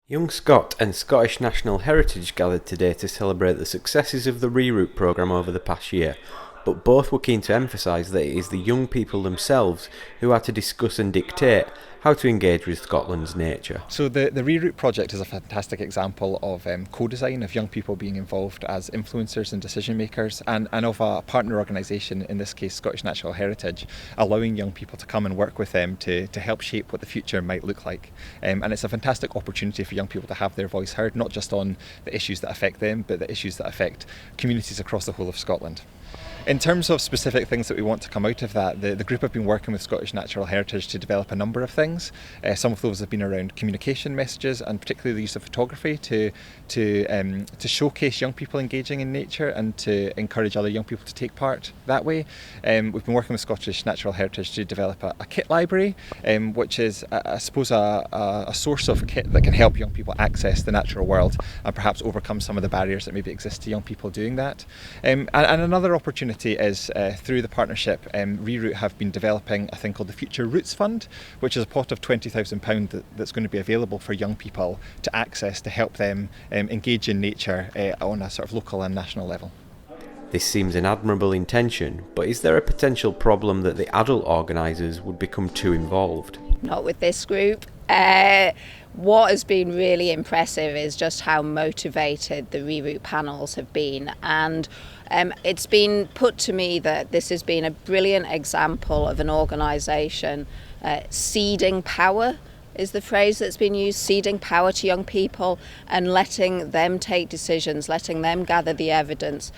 Young Scot and Scottish National Heritage gathered today to celebrate the successes of the ReRoute programme over the past year, but both were keen to emphasise that it is the young people themselves who are to discuss and dictate how to engage with Scotland's nature. So the ReRoute project is a fantastic example of co-design, of young people being involved as influencers and decision makers, and of a partner organisation, in this case Scottish Natural Heritage, allowing young people to come and work with them to help shape what the future might look like. And it's a fantastic opportunity for young people to have their voice heard, not just on the issues that affect them, but the issues that affect communities across the whole of Scotland. In terms of specific things that we want to come out of that, the group have been working with Scottish Natural Heritage to develop a number of things. Some of those have been around communication messages, and particularly the use of photography to showcase young people engaging in nature and to encourage other young people to take part that way. We've been working with Scottish Natural Heritage to develop a kit library, which is, I suppose, a source of kit that can help young people access the natural world and perhaps overcome some of the barriers that maybe exist to young people doing that. And another opportunity is through the partnership, ReRoute have been developing a thing called the Future Routes Fund, which is a pot of £20,000 that's going to be available for young people to access to help them engage in nature on a sort of local and national level. This seems an admirable intention, but is there a potential problem that the adult organisers would become too involved? Not with this group. What has been really impressive is just how motivated the ReRoute panels have been, and it's been put to me that this has been a brilliant example of an organisation ceding power is the phrase that's been used, ceding power to young people and letting them take decisions, letting them gather the evidence,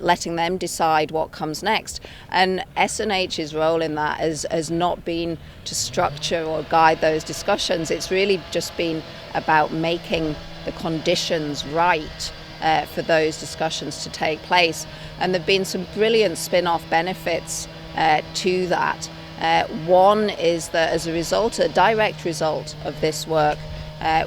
letting them decide what comes next. And SNH's role in that has not been to structure or guide those discussions. It's really just been about making the conditions right for those discussions to take place. And there have been some brilliant spin-off benefits to that. One is that as a direct result of this work,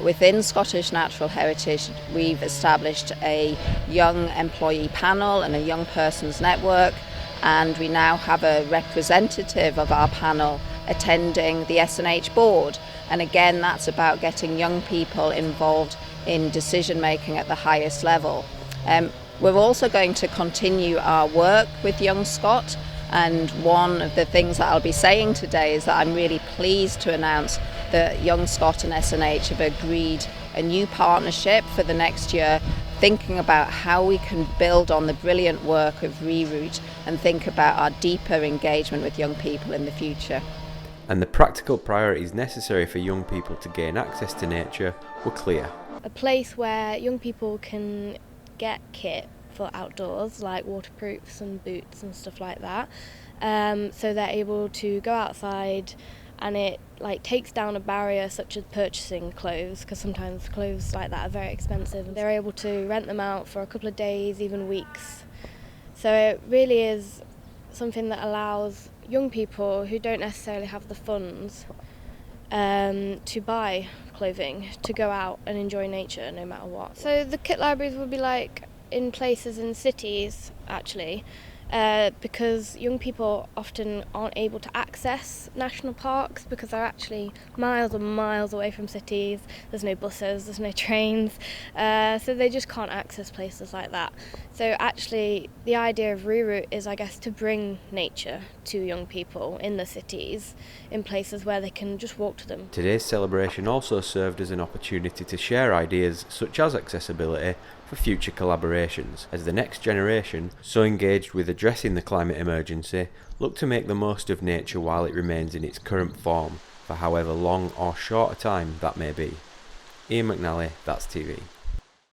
within Scottish Natural Heritage, we've established a young employee panel and a young persons network, and we now have a representative of our panel attending the SNH board. And again, that's about getting young people involved in decision making at the highest level. We're also going to continue our work with Young Scot. And one of the things that I'll be saying today is that I'm really pleased to announce that Young Scot and SNH have agreed a new partnership for the next year, thinking about how we can build on the brilliant work of ReRoute and think about our deeper engagement with young people in the future. And the practical priorities necessary for young people to gain access to nature were clear. A place where young people can get kit for outdoors, like waterproofs and boots and stuff like that, so they're able to go outside, and it takes down a barrier such as purchasing clothes, because sometimes clothes like that are very expensive. They're able to rent them out for a couple of days, even weeks. So it really is something that allows young people who don't necessarily have the funds to buy clothing to go out and enjoy nature no matter what. So the kit libraries would be in places in cities, actually, because young people often aren't able to access national parks because they're actually miles and miles away from cities. There's no buses, there's no trains, so they just can't access places like that. So actually the idea of ReRoute is, I guess, to bring nature to young people in the cities, in places where they can just walk to them. Today's celebration also served as an opportunity to share ideas such as accessibility for future collaborations, as the next generation, so engaged with addressing the climate emergency, look to make the most of nature while it remains in its current form, for however long or short a time that may be. Ian McNally, That's TV.